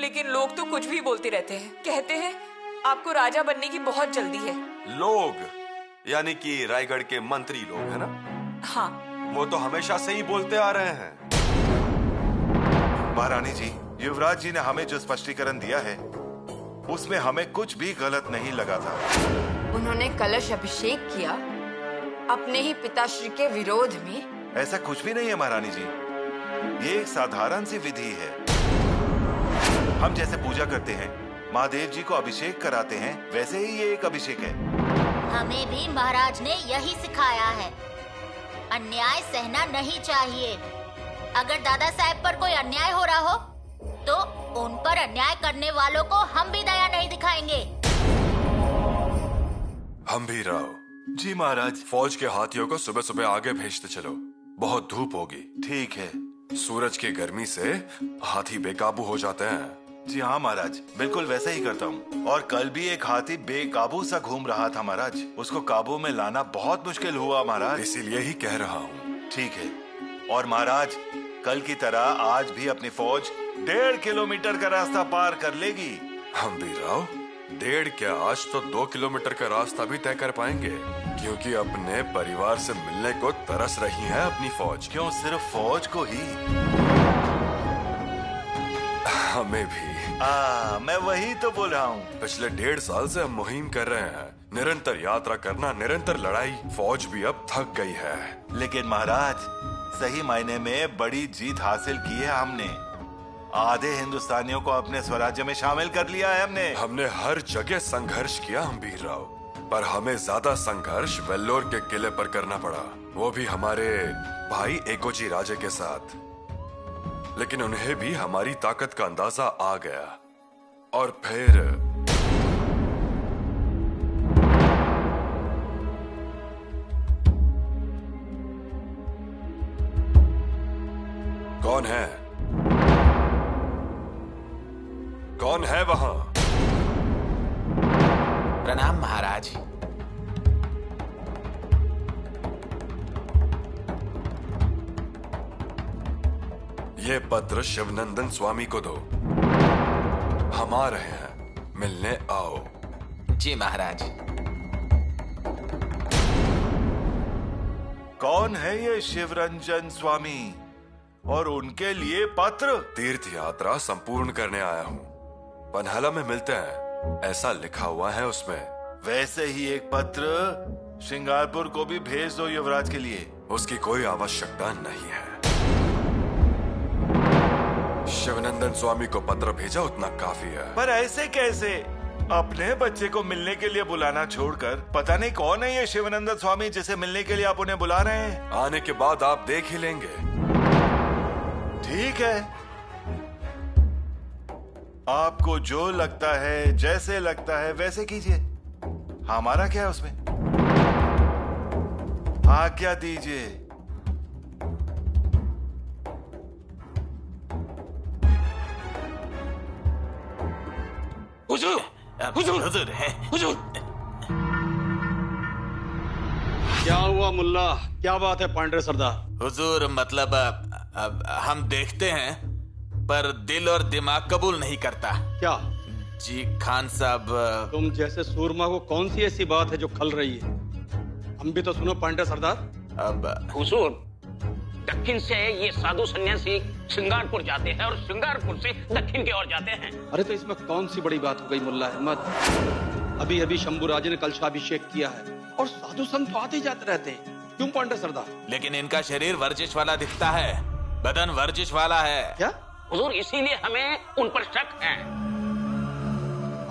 लेकिन लोग तो कुछ भी बोलते रहते हैं। कहते हैं आपको राजा बनने की बहुत जल्दी है। लोग यानी कि रायगढ़ के मंत्री लोग, है ना? हाँ। वो तो हमेशा से ही बोलते आ रहे हैं। महारानी जी, युवराज जी ने हमें जो स्पष्टीकरण दिया है उसमें हमें कुछ भी गलत नहीं लगा था। उन्होंने कलश अभिषेक किया अपने ही पिताश्री के विरोध में। ऐसा कुछ भी नहीं है महारानी जी, ये एक साधारण सी विधि है। हम जैसे पूजा करते हैं, महादेव जी को अभिषेक कराते हैं, वैसे ही ये एक अभिषेक है। हमें भी महाराज ने यही सिखाया है। अन्याय सहना नहीं चाहिए। अगर दादा साहब पर कोई अन्याय हो रहा हो तो उन पर अन्याय करने वालों को हम भी दया नहीं दिखाएंगे। हम भी राव जी महाराज। फौज के हाथियों को सुबह सुबह आगे भेजते चलो, बहुत धूप होगी। ठीक है। सूरज की गर्मी से हाथी बेकाबू हो जाते हैं। जी हाँ महाराज, बिल्कुल वैसे ही करता हूँ। और कल भी एक हाथी बेकाबू सा घूम रहा था महाराज, उसको काबू में लाना बहुत मुश्किल हुआ महाराज। इसीलिए ही कह रहा हूँ। ठीक है। और महाराज, कल की तरह आज भी अपनी फौज 1.5 किलोमीटर का रास्ता पार कर लेगी। हम भी राव 1.5 क्या, आज तो 2 किलोमीटर का रास्ता भी तय कर पाएंगे, क्योंकि अपने परिवार से मिलने को तरस रही है अपनी फौज। क्यों सिर्फ फौज को ही? हमें भी। मैं वही तो बोल रहा हूँ। पिछले 1.5 साल से हम मुहिम कर रहे हैं, निरंतर यात्रा करना, निरंतर लड़ाई। फौज भी अब थक गई है। लेकिन महाराज, सही मायने में बड़ी जीत हासिल की है हमने। आधे हिंदुस्तानियों को अपने स्वराज्य में शामिल कर लिया है हमने हर जगह संघर्ष किया हम भी राव, पर हमें ज्यादा संघर्ष वेल्लोर के किले पर करना पड़ा, वो भी हमारे भाई एकोजी राजे के साथ। लेकिन उन्हें भी हमारी ताकत का अंदाजा आ गया और फिर कौन है? कौन है वहां? प्रणाम महाराज। ये पत्र शिवनंदन स्वामी को दो। हम आ रहे हैं, मिलने आओ। जी महाराज। कौन है ये शिवरंजन स्वामी और उनके लिए पत्र? तीर्थ यात्रा संपूर्ण करने आया हूँ, पन्हाला में मिलते हैं, ऐसा लिखा हुआ है उसमें। वैसे ही एक पत्र श्रृंगारपुर को भी भेज दो युवराज के लिए। उसकी कोई आवश्यकता नहीं है। शिवनंदन स्वामी को पत्र भेजा उतना काफी है। पर ऐसे कैसे? अपने बच्चे को मिलने के लिए बुलाना छोड़कर पता नहीं कौन है ये शिवनंदन स्वामी जिसे मिलने के लिए आप उन्हें बुला रहे हैं। आने के बाद आप देख ही लेंगे। ठीक है, आपको जो लगता है, जैसे लगता है वैसे कीजिए, हमारा क्या है उसमें? आज्ञा दीजिए। हुजूर, हुजूर, हुजूर, हुजूर। क्या हुआ मुल्ला? क्या बात है पांडे सरदार? हुजूर, मतलब अब हम देखते हैं पर दिल और दिमाग कबूल नहीं करता। क्या? जी खान साहब। तुम जैसे सूरमा को कौन सी ऐसी बात है जो खल रही है? हम भी तो सुनो पांडे सरदार। अब हुजूर, दक्षिण से ये साधु सन्यासी श्रृंगारपुर जाते हैं और श्रृंगारपुर से दक्षिण की ओर जाते हैं। अरे तो इसमें कौन सी बड़ी बात हो गई मुल्ला अहमद? अभी अभी शंभू राजे ने कलशाभिषेक किया है और साधु संत तो आते ही जाते रहते हैं। क्यों पांडे सरदार? लेकिन इनका शरीर वर्जिश वाला दिखता है, बदन वर्जिश वाला है। क्या? हुजूर, इसीलिए हमें उन पर शक है।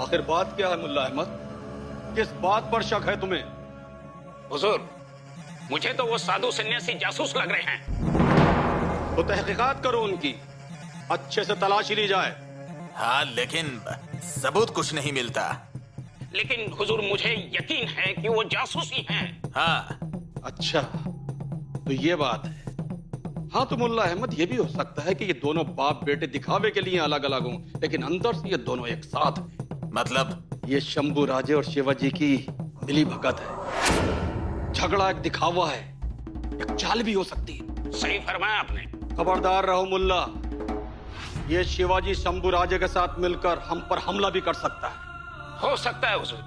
आखिर बात क्या है मुल्ला अहमद? किस बात पर शक है तुम्हें? हुजूर, मुझे तो वो साधु सन्यासी जासूस लग रहे हैं। तो तहकीकात करो उनकी, अच्छे से तलाशी ली जाए। हाँ, लेकिन सबूत कुछ नहीं मिलता। लेकिन हुजूर, मुझे यकीन है कि वो जासूस ही हैं। हाँ। अच्छा, तो ये बात है। हाँ तो मुल्ला अहमद, ये भी हो सकता है कि ये दोनों बाप बेटे दिखावे के लिए अलग अलग हों, लेकिन अंदर से ये दोनों एक साथ हैं। मतलब? ये शंभू राजे और शिवाजी की मिली भगत है। झगड़ा एक दिखावा है, एक चाल भी हो सकती है। सही फरमाया आपने। खबरदार रहो मुल्ला, ये शिवाजी शंभू राजे के साथ मिलकर हम पर हमला भी कर सकता है। हो सकता है हुजूर,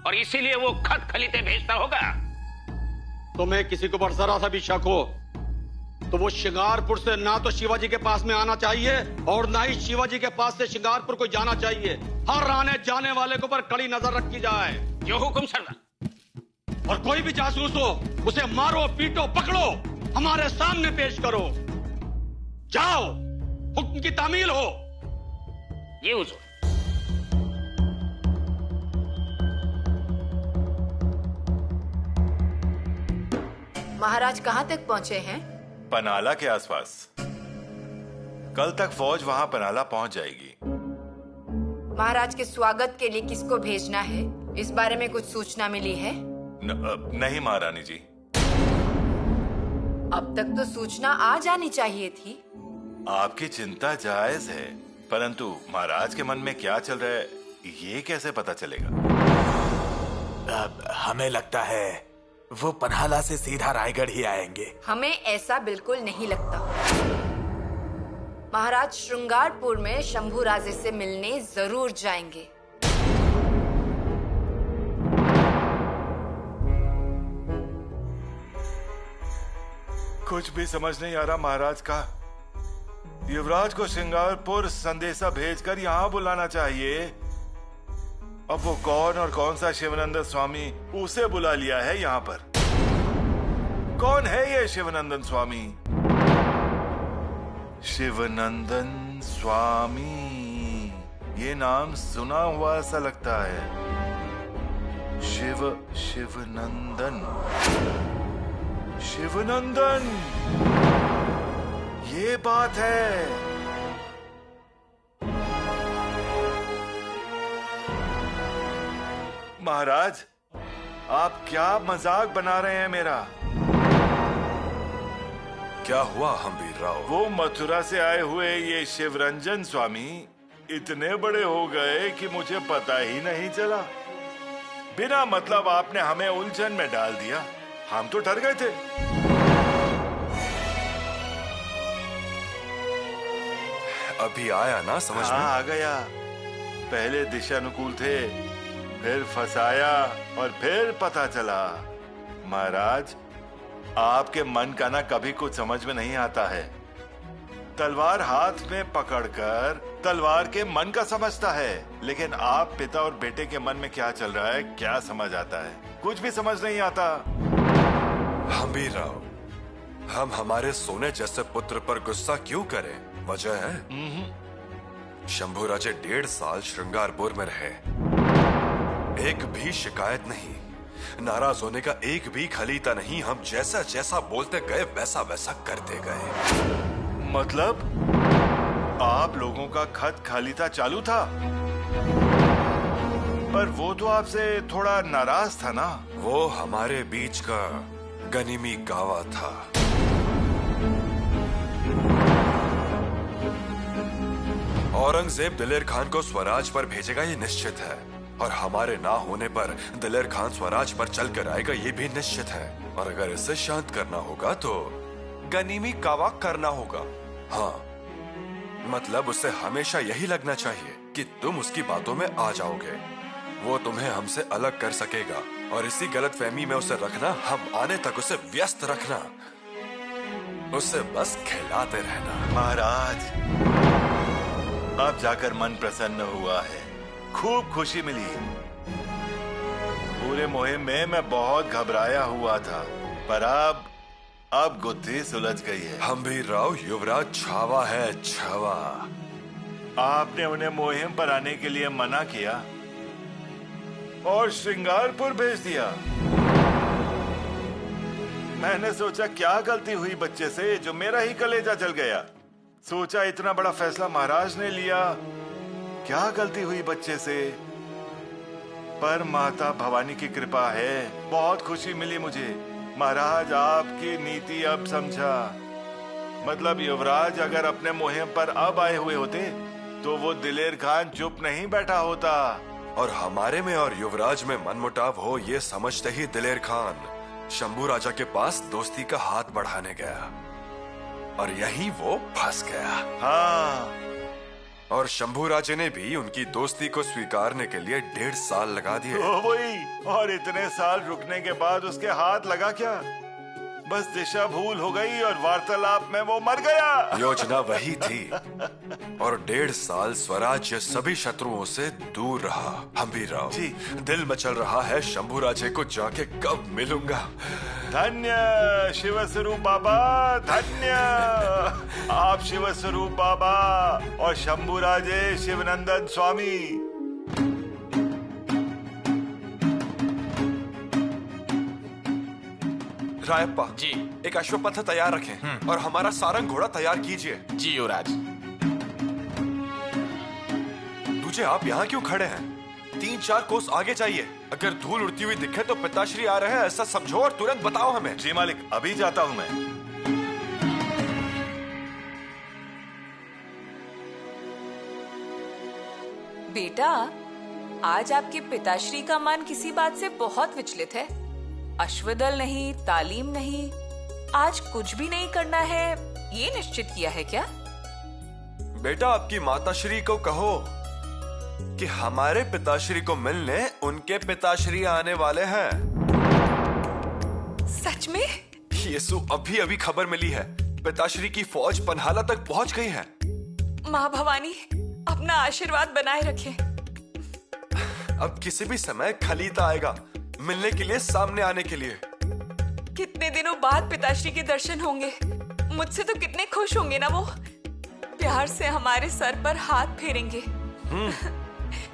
और इसीलिए वो खत खलीते भेजता होगा। तुम्हें किसी को पर जरा सा भी शक हो तो वो शिंगारपुर से ना तो शिवाजी के पास में आना चाहिए और ना ही शिवाजी के पास से शिंगारपुर को जाना चाहिए। हर आने जाने वाले को पर कड़ी नजर रखी जाए। जो हुक्म सरदार। और कोई भी जासूस हो उसे मारो, पीटो, पकड़ो, हमारे सामने पेश करो। जाओ, हुक्म की तामील हो। ये हुजूर। महाराज कहाँ तक पहुँचे हैं? पनाला के आसपास। कल तक फौज वहां पनाला पहुंच जाएगी। महाराज के स्वागत के लिए किसको भेजना है, इस बारे में कुछ सूचना मिली है? नहीं महारानी जी। अब तक तो सूचना आ जानी चाहिए थी। आपकी चिंता जायज है, परंतु महाराज के मन में क्या चल रहा है ये कैसे पता चलेगा? हमें लगता है वो पन्हाला से सीधा रायगढ़ ही आएंगे। हमें ऐसा बिल्कुल नहीं लगता। महाराज श्रृंगारपुर में शंभू राजे से मिलने जरूर जाएंगे। कुछ भी समझ नहीं आ रहा महाराज का। युवराज को श्रृंगारपुर संदेशा भेजकर यहाँ बुलाना चाहिए। अब वो कौन और कौन सा शिवनंदन स्वामी उसे बुला लिया है यहाँ पर। कौन है ये शिवनंदन स्वामी? शिवनंदन स्वामी, ये नाम सुना हुआ सा लगता है। शिवनंदन, शिवनंदन, ये बात है। महाराज, आप क्या मजाक बना रहे हैं मेरा? क्या हुआ हम्बीर राव? वो मथुरा से आए हुए ये शिवरंजन स्वामी इतने बड़े हो गए कि मुझे पता ही नहीं चला। बिना मतलब आपने हमें उलझन में डाल दिया। हम तो डर गए थे। अभी आया ना समझ में? आ गया। पहले दिशानुकूल थे, फिर फंसाया और फिर पता चला। महाराज, आपके मन का ना कभी कुछ समझ में नहीं आता है। तलवार हाथ में पकड़कर तलवार के मन का समझता है, लेकिन आप पिता और बेटे के मन में क्या चल रहा है क्या समझ आता है? कुछ भी समझ नहीं आता। हम्बीर राव, हम हमारे सोने जैसे पुत्र पर गुस्सा क्यों करें? वजह है शंभू राजे 1.5 साल श्रृंगारपुर में रहे, एक भी शिकायत नहीं, नाराज होने का एक भी खलीता नहीं। हम जैसा जैसा बोलते गए वैसा वैसा करते गए। मतलब आप लोगों का खत खलीता चालू था, पर वो तो आपसे थोड़ा नाराज था ना? वो हमारे बीच का गनीमी गावा था। औरंगजेब दिलेर खान को स्वराज पर भेजेगा ये निश्चित है, और हमारे ना होने पर दिलेर खान स्वराज पर चल कर आएगा ये भी निश्चित है। और अगर इसे शांत करना होगा तो गनीमी कावा करना होगा। हाँ, मतलब उसे हमेशा यही लगना चाहिए कि तुम उसकी बातों में आ जाओगे। वो तुम्हें हमसे अलग कर सकेगा, और इसी गलतफहमी में उसे रखना, हम आने तक उसे व्यस्त रखना, उसे बस खिलाते रहना। महाराज, अब जाकर मन प्रसन्न हुआ है, खूब खुशी मिली। पूरे मुहिम में मैं बहुत घबराया हुआ था, पर अब गुत्थी सुलझ गई है। हम्बीर राव, युवराज छावा है, छावा। आपने उन्हें मुहिम पर आने के लिए मना किया और श्रृंगारपुर भेज दिया। मैंने सोचा क्या गलती हुई बच्चे से जो मेरा ही कलेजा जल गया। सोचा इतना बड़ा फैसला महाराज ने लिया, क्या गलती हुई बच्चे से? पर माता भवानी की कृपा है, बहुत खुशी मिली मुझे। महाराज, आपकी नीति अब समझा। मतलब युवराज अगर अपने मुहिम पर अब आए हुए होते तो वो दिलेर खान चुप नहीं बैठा होता। और हमारे में और युवराज में मनमुटाव हो ये समझते ही दिलेर खान शंभू राजा के पास दोस्ती का हाथ बढ़ाने गया, और यहीं वो फंस गया। हाँ, और शंभू राजे ने भी उनकी दोस्ती को स्वीकारने के लिए 1.5 साल लगा दिए। तो वही, और इतने साल रुकने के बाद उसके हाथ लगा क्या? बस दिशा भूल हो गई और वार्तालाप में वो मर गया। योजना वही थी और 1.5 साल स्वराज्य सभी शत्रुओं से दूर रहा। हम्बीरराव जी। दिल मचल रहा है शंभू राजे को जाके कब मिलूंगा। धन्य शिव स्वरूप बाबा, धन्य आप शिव स्वरूप बाबा और शंभू राजे शिवनंदन स्वामी। रायप्पा जी। एक अश्वपथ तैयार रखें और हमारा सारंग घोड़ा तैयार कीजिए। जी युवराज। तुझे आप यहाँ क्यों खड़े हैं? 3-4 कोस आगे जाइए। अगर धूल उड़ती हुई दिखे तो पिताश्री आ रहे हैं ऐसा समझो और तुरंत बताओ हमें। जी मालिक, अभी जाता हूँ मैं। बेटा, आज आपके पिताश्री का मन किसी बात से बहुत विचलित है। अश्वदल नहीं, तालीम नहीं, आज कुछ भी नहीं करना है, ये निश्चित किया है क्या? बेटा, आपकी माताश्री को कहो कि हमारे पिताश्री को मिलने उनके पिताश्री आने वाले हैं। सच में? यीशु, अभी अभी खबर मिली है पिताश्री की फौज पन्हाला तक पहुंच गई है। माँ भवानी अपना आशीर्वाद बनाए रखे। अब किसी भी समय खलीता आएगा मिलने के लिए, सामने आने के लिए। कितने दिनों बाद पिताश्री के दर्शन होंगे। मुझसे तो कितने खुश होंगे ना वो। प्यार से हमारे सर पर हाथ फेरेंगे।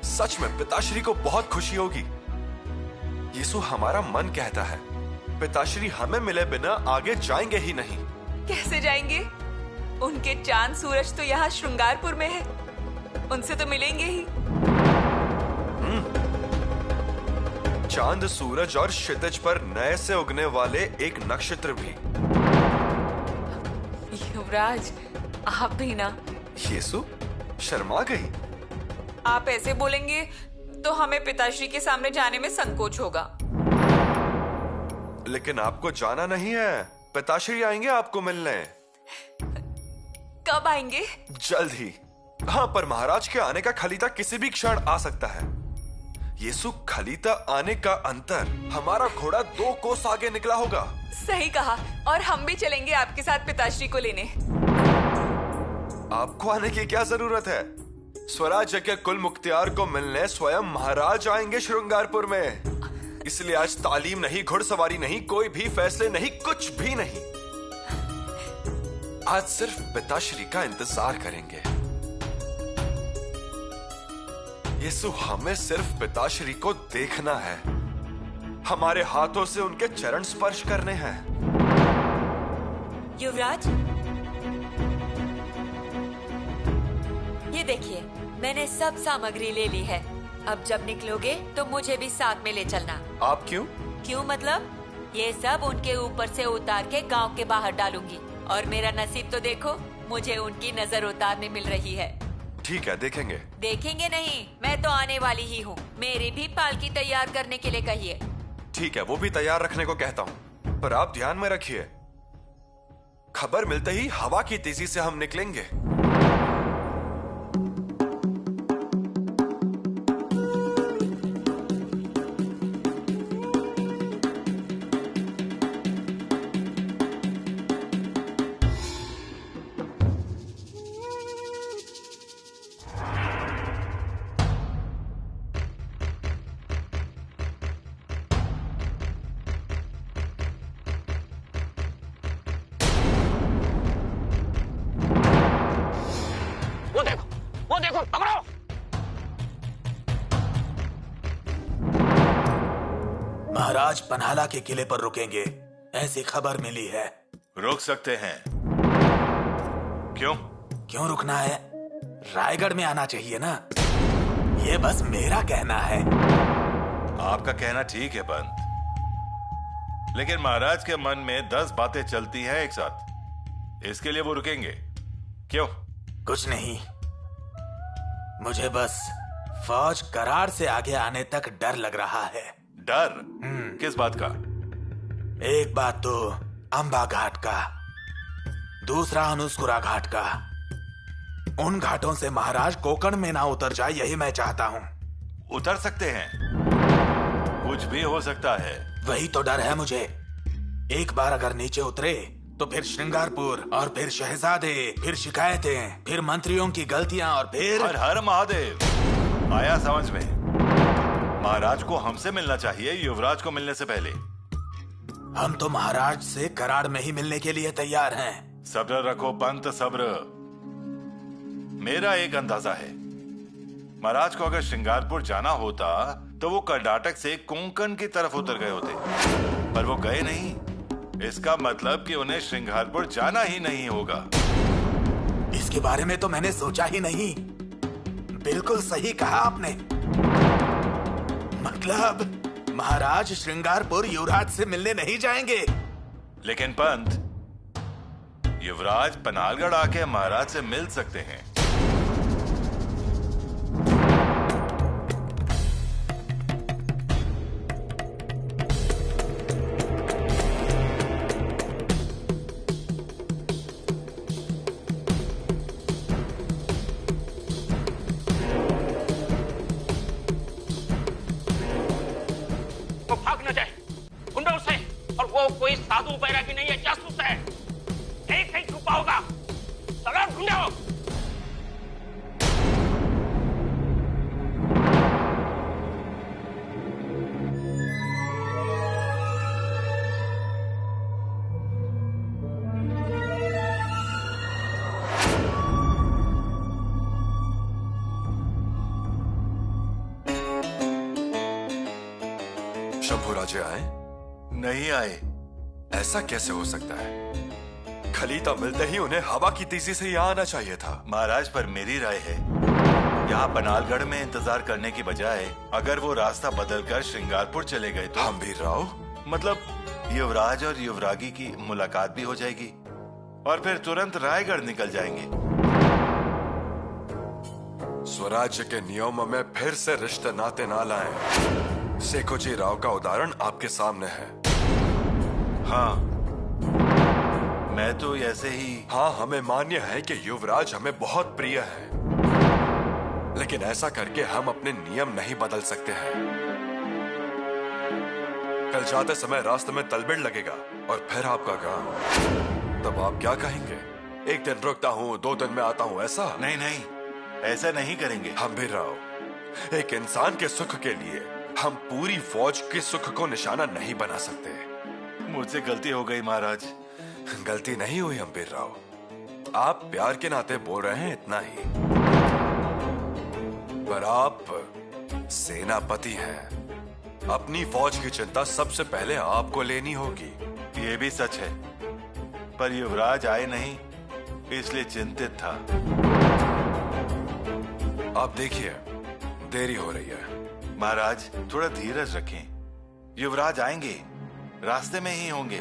सच में पिताश्री को बहुत खुशी होगी। यीशु, हमारा मन कहता है पिताश्री हमें मिले बिना आगे जाएंगे ही नहीं। कैसे जाएंगे? उनके चांद सूरज तो यहाँ श्रृंगारपुर में है, उनसे तो मिलेंगे ही। चांद, सूरज और क्षितिज पर नए से उगने वाले एक नक्षत्र भी। युवराज, आप भी ना। यीशु, शर्मा गई। आप ऐसे बोलेंगे तो हमें पिताश्री के सामने जाने में संकोच होगा। लेकिन आपको जाना नहीं है, पिताश्री आएंगे आपको मिलने। कब आएंगे? जल्द ही। हाँ, पर महाराज के आने का खलीता किसी भी क्षण आ सकता है। यीशु, खलीता आने का अंतर हमारा घोड़ा 2 कोस आगे निकला होगा। सही कहा, और हम भी चलेंगे आपके साथ पिताश्री को लेने। आपको आने की क्या जरूरत है? स्वराज्य के कुल मुख्तियार को मिलने स्वयं महाराज आएंगे श्रृंगारपुर में। इसलिए आज तालीम नहीं, घुड़सवारी नहीं, कोई भी फैसले नहीं, कुछ भी नहीं। आज सिर्फ पिताश्री का इंतजार करेंगे। यीशु, हमें सिर्फ पिताश्री को देखना है, हमारे हाथों से उनके चरण स्पर्श करने हैं। युवराज, ये देखिए, मैंने सब सामग्री ले ली है। अब जब निकलोगे तो मुझे भी साथ में ले चलना। आप क्यों? क्यों मतलब? ये सब उनके ऊपर से उतार के गांव के बाहर डालूंगी। और मेरा नसीब तो देखो, मुझे उनकी नजर उतारने मिल रही है। ठीक है, देखेंगे। देखेंगे नहीं, मैं तो आने वाली ही हूँ। मेरी भी पालकी तैयार करने के लिए कहिए। ठीक है, वो भी तैयार रखने को कहता हूँ, पर आप ध्यान में रखिए, खबर मिलते ही हवा की तेजी से हम निकलेंगे। वो देखो, पकड़ो। महाराज पन्हाला के किले पर रुकेंगे, ऐसी खबर मिली है। रोक सकते हैं। क्यों? क्यों रुकना है? रायगढ़ में आना चाहिए ना। ये बस मेरा कहना है। आपका कहना ठीक है पंत, लेकिन महाराज के मन में 10 बातें चलती हैं एक साथ, इसके लिए वो रुकेंगे। क्यों? कुछ नहीं, मुझे बस फौज करार से आगे आने तक डर लग रहा है। डर? किस बात का? एक बात तो अंबा घाट का, दूसरा अनुस्कुरा घाट का, उन घाटों से महाराज कोकण में ना उतर जाए, यही मैं चाहता हूँ। उतर सकते हैं, कुछ भी हो सकता है। वही तो डर है मुझे। एक बार अगर नीचे उतरे तो फिर श्रृंगारपुर, और फिर शहजादे, फिर शिकायतें, फिर मंत्रियों की गलतियां, और फिर हर हर महादेव। आया समझ में। महाराज को हमसे मिलना चाहिए युवराज को मिलने से पहले। हम तो महाराज से करार में ही मिलने के लिए तैयार हैं। सब्र रखो पंत, सब्र। मेरा एक अंदाजा है, महाराज को अगर श्रृंगारपुर जाना होता तो वो कर्नाटक से कोंकण की तरफ उतर गए होते, पर वो गए नहीं। इसका मतलब कि उन्हें श्रृंगारपुर जाना ही नहीं होगा। इसके बारे में तो मैंने सोचा ही नहीं। बिल्कुल सही कहा आपने। मतलब महाराज श्रृंगारपुर युवराज से मिलने नहीं जाएंगे। लेकिन पंत, युवराज पनालगढ़ आके महाराज से मिल सकते हैं। वो भाग न जाए गुंडों से, और वो कोई साधु बैरागी नहीं है, जासूस है। एक कहीं छुपा होगा। चलो ढूंढो। शंभू राजे आए? नहीं आए। ऐसा कैसे हो सकता है? खलीता मिलते ही उन्हें हवा की तेजी से यहाँ आना चाहिए था। महाराज, पर मेरी राय है, यहाँ पनालगढ़ में इंतजार करने की बजाय अगर वो रास्ता बदलकर श्रृंगारपुर चले गए तो हम्बीर राव, मतलब युवराज और युवरागी की मुलाकात भी हो जाएगी और फिर तुरंत रायगढ़ निकल जाएंगे। स्वराज्य के नियमों में फिर से रिश्ते नाते ना लाएं। सेकोजी राव का उदाहरण आपके सामने है। हाँ, मैं तो ऐसे ही। हाँ, हमें मान्य है कि युवराज हमें बहुत प्रिय है, लेकिन ऐसा करके हम अपने नियम नहीं बदल सकते हैं। कल जाते समय रास्ते में तलबिड़ लगेगा और फिर आपका गांव, तब आप क्या कहेंगे? एक दिन रुकता हूँ, 2 दिन में आता हूँ, ऐसा? नहीं नहीं, ऐसा नहीं करेंगे। हम्बीर राव, एक इंसान के सुख के लिए हम पूरी फौज के सुख को निशाना नहीं बना सकते। मुझसे गलती हो गई महाराज। गलती नहीं हुई हम्बीर राव, आप प्यार के नाते बोल रहे हैं, इतना ही। पर आप सेनापति हैं, अपनी फौज की चिंता सबसे पहले आपको लेनी होगी। ये भी सच है, पर युवराज आए नहीं इसलिए चिंतित था। आप देखिए, देरी हो रही है। महाराज, थोड़ा धीरज रखें। युवराज आएंगे, रास्ते में ही होंगे।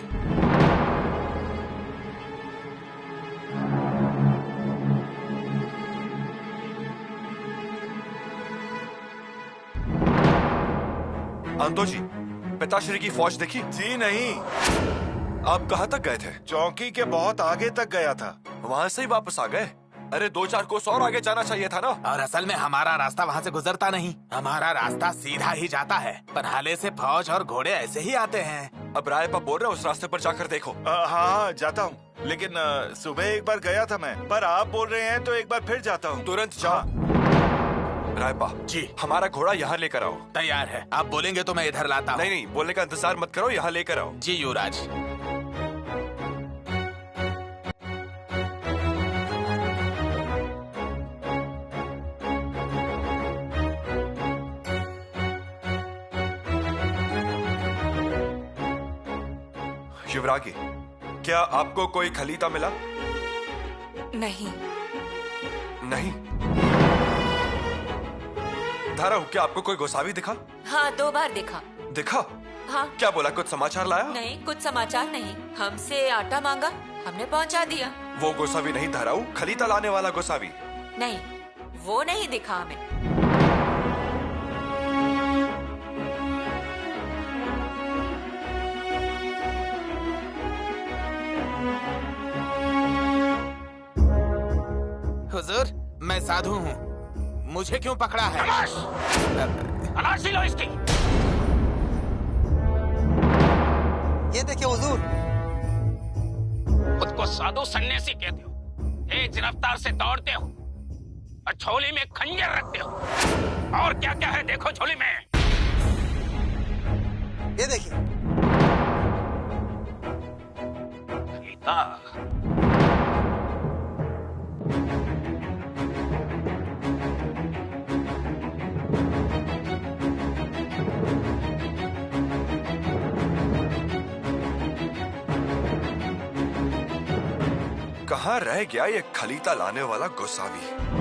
अंतो जी, पिताश्री की फौज देखी? जी नहीं। आप कहाँ तक गए थे? चौकी के बहुत आगे तक गया था। वहाँ से ही वापस आ गए? अरे 2-4 कोस और आगे जाना चाहिए था ना। और असल में हमारा रास्ता वहाँ से गुजरता नहीं, हमारा रास्ता सीधा ही जाता है। पनहाले से फौज और घोड़े ऐसे ही आते हैं। अब रायपा बोल रहे उस रास्ते पर जाकर देखो। हाँ, जाता हूँ, लेकिन सुबह एक बार गया था मैं, पर आप बोल रहे हैं तो एक बार फिर जाता हूँ। तुरंत जाओ। रायपा जी, हमारा घोड़ा यहाँ लेकर आओ। तैयार है, आप बोलेंगे तो मैं इधर लाता हूँ। नहीं, बोलने का इंतजार मत करो, यहाँ लेकर आओ। जी युवराज। युवरागी, क्या आपको कोई खलीता मिला? नहीं। नहीं? धाराऊ, क्या आपको कोई गोसावी दिखा? हाँ, 2 बार दिखा। दिखा? हाँ। क्या बोला, कुछ समाचार लाया? नहीं, कुछ समाचार नहीं। हमसे आटा मांगा, हमने पहुंचा दिया। वो गोसावी नहीं धाराऊ, खलीता लाने वाला गोसावी। नहीं, वो नहीं दिखा हमें। हुजूर, साधु हूँ, मुझे क्यों पकड़ा है? तलाशी लो इसकी। ये देखिए हुजूर। खुद को साधु सन्यासी कहते हो, तेज रफ्तार से दौड़ते हो और झोली में खंजर रखते हो। और क्या क्या है देखो झोली में। ये देखिए। गीता, कहाँ रह गया ये खलीता लाने वाला गोसावी?